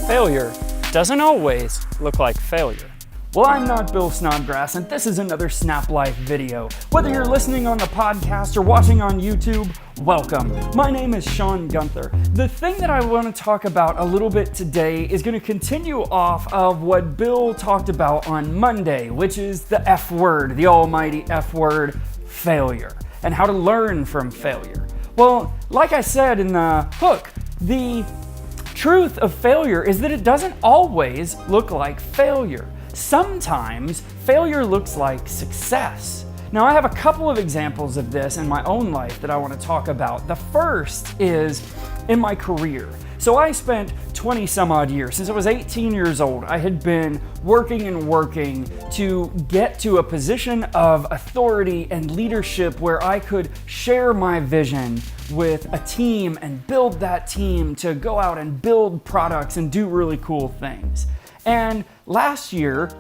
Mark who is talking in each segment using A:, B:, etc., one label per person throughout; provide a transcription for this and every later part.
A: Failure doesn't always look like failure. Well, I'm not Bill Snodgrass, and this is another SNAPlife video. Whether you're listening on the podcast or watching on YouTube, welcome. My name is Shawn Guenther. The thing that I want to talk about a little bit today is going to continue off of what Bill talked about on Monday, which is the F word, the almighty F word, failure, and how to learn from failure. Well, like I said in the hook, the truth of failure is that it doesn't always look like failure. Sometimes failure looks like success. Now, I have a couple of examples of this in my own life that I want to talk about. The first is in my career. So I spent 20 some odd years, since I was 18 years old, I had been working to get to a position of authority and leadership where I could share my vision with a team and build that team to go out and build products and do really cool things. And last year,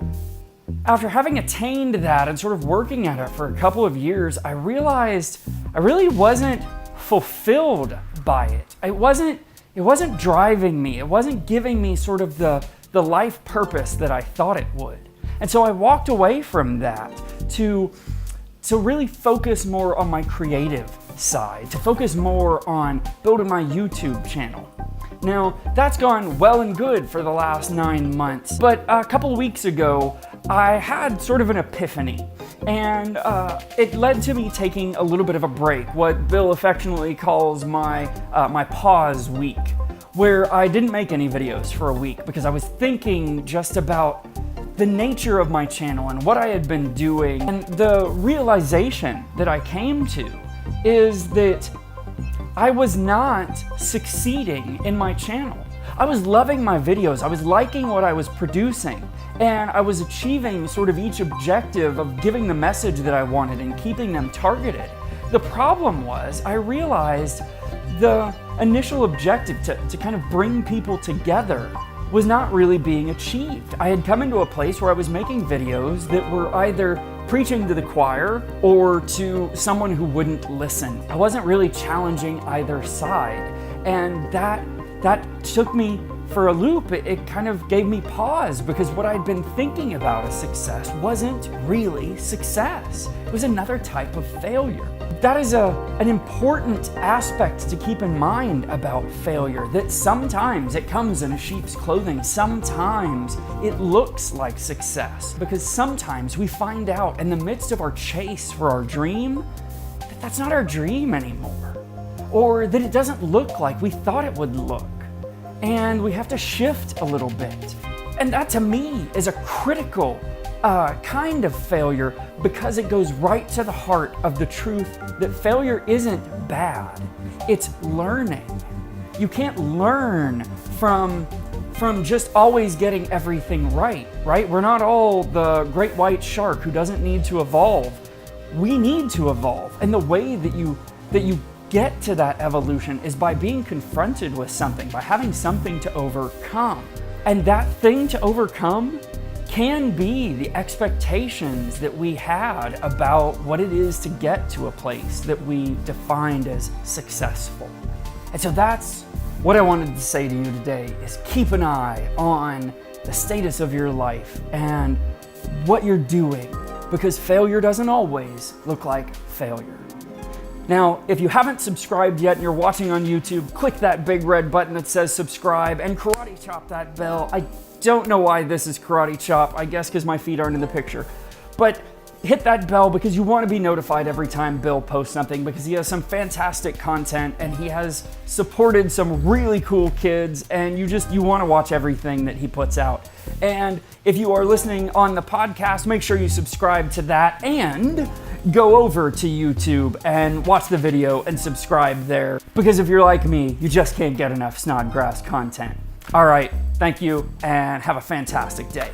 A: after having attained that and sort of working at it for a couple of years, I realized I really wasn't fulfilled by it. It wasn't driving me. It wasn't giving me sort of the life purpose that I thought it would. And so I walked away from that to really focus more on my creative side, to focus more on building my YouTube channel. Now, that's gone well and good for the last 9 months, but a couple weeks ago, I had sort of an epiphany, and it led to me taking a little bit of a break, what Bill affectionately calls my pause week, where I didn't make any videos for a week because I was thinking just about the nature of my channel and what I had been doing. And the realization that I came to is that I was not succeeding in my channel. I was loving my videos, I was liking what I was producing, and I was achieving sort of each objective of giving the message that I wanted and keeping them targeted. The problem was, I realized the initial objective to kind of bring people together was not really being achieved. I had come into a place where I was making videos that were either preaching to the choir or to someone who wouldn't listen. I wasn't really challenging either side, and that took me for a loop. It kind of gave me pause because what I'd been thinking about as success wasn't really success. It was another type of failure. That is an important aspect to keep in mind about failure, that sometimes it comes in a sheep's clothing. Sometimes it looks like success, because sometimes we find out in the midst of our chase for our dream that that's not our dream anymore, or that it doesn't look like we thought it would look, and we have to shift a little bit. And that, to me, is a critical kind of failure, because it goes right to the heart of the truth that failure isn't bad, it's learning. You can't learn from just always getting everything right? We're not all the great white shark who doesn't need to evolve. We need to evolve, and the way that you get to that evolution is by being confronted with something, by having something to overcome. And that thing to overcome can be the expectations that we had about what it is to get to a place that we defined as successful. And so that's what I wanted to say to you today, is keep an eye on the status of your life and what you're doing, because failure doesn't always look like failure. Now, if you haven't subscribed yet and you're watching on YouTube, click that big red button that says subscribe and karate chop that bell. I don't know why this is karate chop, I guess because my feet aren't in the picture. But hit that bell because you want to be notified every time Bill posts something, because he has some fantastic content and he has supported some really cool kids, and you want to watch everything that he puts out. And if you are listening on the podcast, make sure you subscribe to that and go over to YouTube and watch the video and subscribe there, because if you're like me, you just can't get enough Snodgrass content. All right, thank you, and have a fantastic day.